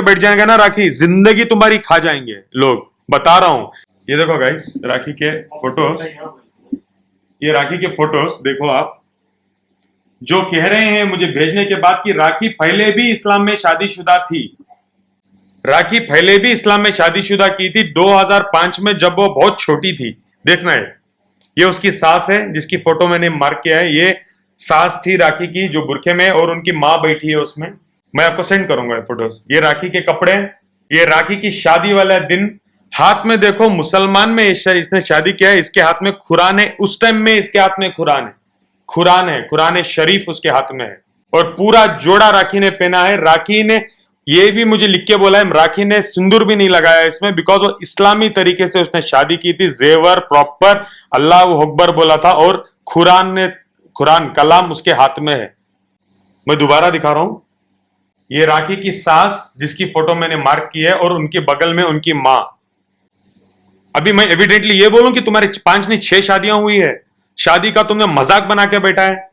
बैठ जाएंगे ना राखी, जिंदगी तुम्हारी खा जाएंगे लोग, बता रहा हूं। ये देखो गाइस राखी के फोटोज, ये राखी के फोटोज देखो आप। जो कह रहे हैं मुझे भेजने के बाद कि राखी पहले भी इस्लाम में शादीशुदा थी, राखी पहले भी इस्लाम में शादीशुदा की थी 2005 में जब वो बहुत छोटी थी। देखना है, ये उसकी सास है जिसकी फोटो मैंने मार्क किया है। ये सास थी राखी की जो बुरखे में, और उनकी मां बैठी है उसमें। मैं आपको सेंड करूंगा ये फोटोज। ये राखी के कपड़े, ये राखी की शादी वाला दिन। हाथ में देखो, मुसलमान में इसने शादी किया है, इसके हाथ में कुरान है। उस टाइम में इसके हाथ में कुरान है, कुरान शरीफ उसके हाथ में है, और पूरा जोड़ा राखी ने पहना है। राखी ने ये भी मुझे लिख के बोला है, राखी ने सिंदूर भी नहीं लगाया इसमें, बिकॉज वो इस्लामी तरीके से उसने शादी की थी। जेवर प्रॉपर अल्लाह अकबर बोला था, और कुरान कलाम उसके हाथ में है। मैं दोबारा दिखा रहा हूं, ये राखी की सास जिसकी फोटो मैंने मार्क की है, और उनके बगल में उनकी मां। अभी मैं एविडेंटली ये बोलूं कि तुम्हारी 5 नहीं 6 शादियां हुई है। शादी का तुमने मजाक बना के बैठा है,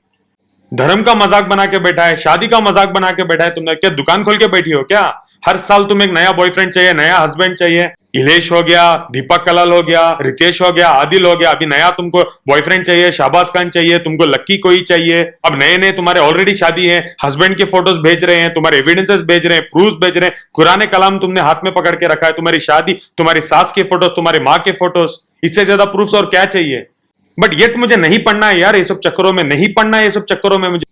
धर्म का मजाक बना के बैठा है, शादी का मजाक बना के बैठा है। तुमने क्या दुकान खोल के बैठी हो क्या? हर साल तुम्हें एक नया बॉयफ्रेंड चाहिए, नया हस्बैंड चाहिए। इलेश हो गया, दीपक कलाल हो गया, रितेश हो गया, आदिल हो गया, अभी नया तुमको बॉयफ्रेंड चाहिए, शाहबाज खान चाहिए, तुमको लक्की कोई चाहिए। अब नए नए तुम्हारे ऑलरेडी शादी है, हस्बैंड के फोटोज भेज रहे हैं, तुम्हारे एविडेंसेस भेज रहे हैं, प्रूफ भेज रहे हैं, कुरान कलाम तुमने हाथ में पकड़ के रखा है, तुम्हारी शादी, तुम्हारी सास के फोटोज, तुम्हारी माँ के फोटोज। इससे ज्यादा प्रूफ और क्या चाहिए? बट ये मुझे नहीं पढ़ना है यार, ये सब चक्करों में नहीं पढ़ना है, ये सब चक्करों में मुझे।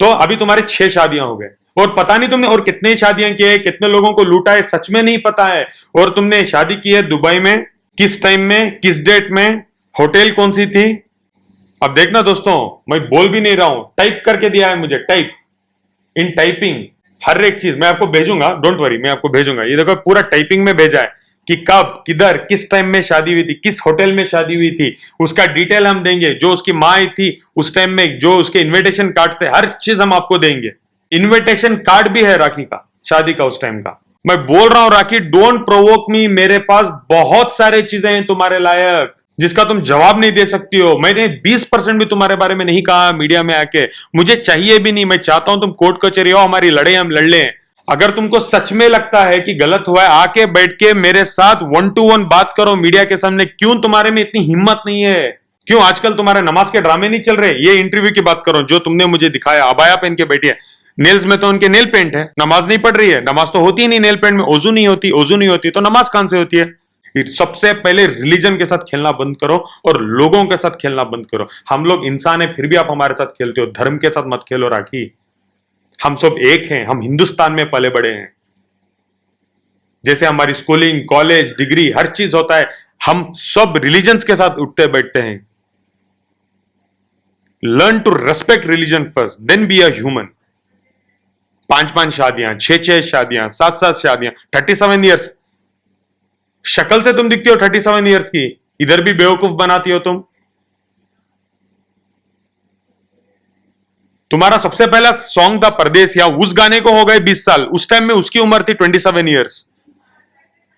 तो अभी तुम्हारे 6 शादियां हो गए, और पता नहीं तुमने और कितने शादियां की है, कितने लोगों को लूटा है, सच में नहीं पता है। और तुमने शादी की है दुबई में, किस टाइम में, किस डेट में, होटल कौन सी थी। अब देखना दोस्तों, मैं बोल भी नहीं रहा हूं, टाइप करके दिया है मुझे, टाइप इन टाइपिंग हर एक चीज मैं आपको भेजूंगा, डोंट वरी, मैं आपको भेजूंगा। ये देखो पूरा टाइपिंग में भेजा है कि कब, किधर, किस टाइम में शादी हुई थी, किस होटल में शादी हुई थी, उसका डिटेल हम देंगे। जो उसकी माँ आई थी उस टाइम में, जो उसके इनविटेशन कार्ड से, हर चीज हम आपको देंगे। इनविटेशन कार्ड भी है राखी का, शादी का उस टाइम का। मैं बोल रहा हूं राखी, डोंट प्रोवोक मी, मेरे पास बहुत सारे चीजें हैं तुम्हारे लायक जिसका तुम जवाब नहीं दे सकती हो। मैंने 20% भी तुम्हारे बारे में नहीं कहा मीडिया में आके, मुझे चाहिए भी नहीं। मैं चाहता हूं तुम कोर्ट कचहरी हो, हमारी लड़ाई हम लड़ लें। अगर तुमको सच में लगता है कि गलत हुआ है, आके बैठ के मेरे साथ 1 to 1 बात करो मीडिया के सामने। क्यों तुम्हारे में इतनी हिम्मत नहीं है? क्यों आजकल तुम्हारे नमाज के ड्रामे नहीं चल रहे? ये इंटरव्यू की बात करो जो तुमने मुझे दिखाया, अबाया पहन के बैठी है, नेल्स में तो उनके नेल पेंट है, नमाज नहीं पढ़ रही है। नमाज तो होती ही नहीं नेल पेंट में, ओजू नहीं होती, ओजू नहीं होती तो नमाज कहां से होती है? सबसे पहले रिलीजन के साथ खेलना बंद करो, और लोगों के साथ खेलना बंद करो। हम लोग इंसान है, फिर भी आप हमारे साथ खेलते हो, धर्म के साथ मत खेलो राखी। हम सब एक हैं, हम हिंदुस्तान में पले बड़े हैं। जैसे हमारी स्कूलिंग, कॉलेज, डिग्री, हर चीज होता है, हम सब रिलीजन्स के साथ उठते बैठते हैं। Learn to respect religion first, then be a human. 5-5 शादियां, 6-6 शादियां, 7-7 शादियां, 37 ईयर्स। शक्ल से तुम दिखती हो 37 ईयर्स की, इधर भी बेवकूफ बनाती हो तुम। तुम्हारा सबसे पहला सॉन्ग था परदेसिया, उस गाने को हो गए 20 साल, उस टाइम में उसकी उम्र थी 27 ईयर्स।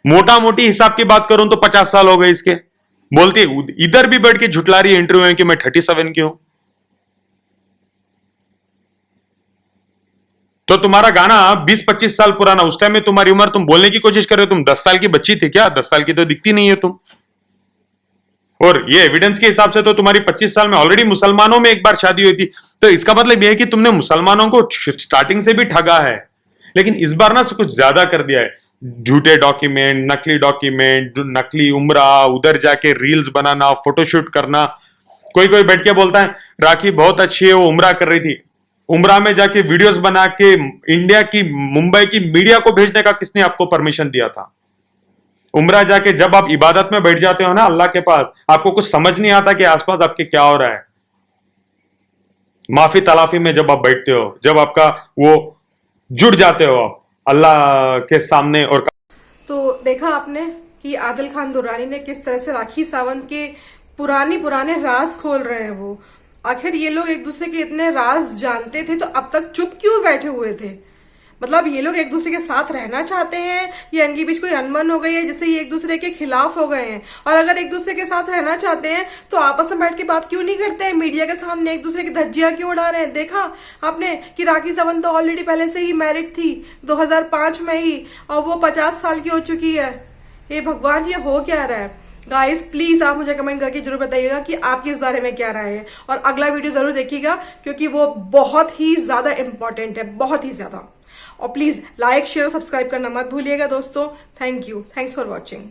मोटा मोटी हिसाब की बात करूं तो 50 साल हो गए इसके। बोलती इधर भी बैठ के झुटला रही है इंटरव्यू में कि मैं 37 की हूं। तो तुम्हारा गाना 20-25 साल पुराना, उस टाइम में तुम्हारी उम्र, तुम बोलने की कोशिश कर रहे हो तुम 10 साल की बच्ची थी क्या? 10 साल की तो दिखती नहीं है तुम। और ये एविडेंस के हिसाब से तो तुम्हारी 25 साल में ऑलरेडी मुसलमानों में एक बार शादी हुई थी। तो इसका मतलब यह है कि तुमने मुसलमानों को स्टार्टिंग से भी ठगा है, लेकिन इस बार ना कुछ ज्यादा कर दिया है। झूठे डॉक्यूमेंट, नकली डॉक्यूमेंट, नकली उम्रा, उधर जाके रील्स बनाना, फोटोशूट करना। कोई कोई बैठ के बोलता है राखी बहुत अच्छी है, वो उम्रा कर रही थी। उम्रा में जाके वीडियोस बना के इंडिया की, मुंबई की मीडिया को भेजने का किसने आपको परमिशन दिया था? उम्रा जाके जब आप इबादत में बैठ जाते हो ना अल्लाह के पास, आपको कुछ समझ नहीं आता कि आसपास आपके क्या हो रहा है। माफी तलाफी में जब आप बैठते हो, जब आपका वो जुड़ जाते हो आप अल्लाह के सामने। और तो देखा आपने कि आदिल खान दुर्रानी ने किस तरह से राखी सावंत के पुराने राज खोल रहे हैं। वो आखिर ये लोग एक दूसरे के इतने राज जानते थे तो अब तक चुप क्यों बैठे हुए थे? मतलब ये लोग एक दूसरे के साथ रहना चाहते हैं या इनके बीच कोई अनबन हो गई है जिससे ये एक दूसरे के खिलाफ हो गए हैं? और अगर एक दूसरे के साथ रहना चाहते हैं तो आपस में बैठ के बात क्यों नहीं करते हैं? मीडिया के सामने एक दूसरे की धज्जियां क्यों उड़ा रहे हैं? देखा आपने कि राखी सावंत तो ऑलरेडी पहले से ही मैरिड थी 2005 में ही, और वो 50 साल की हो चुकी है। हे भगवान, ये हो क्या रहा है? गाइस प्लीज आप मुझे कमेंट करके जरूर बताइएगा कि आपकी इस बारे में क्या राय है, और अगला वीडियो जरूर देखिएगा क्योंकि वो बहुत ही ज्यादा इंपॉर्टेंट है, बहुत ही ज्यादा। और प्लीज लाइक शेयर और सब्सक्राइब करना मत भूलिएगा दोस्तों। Thank you, thanks for watching.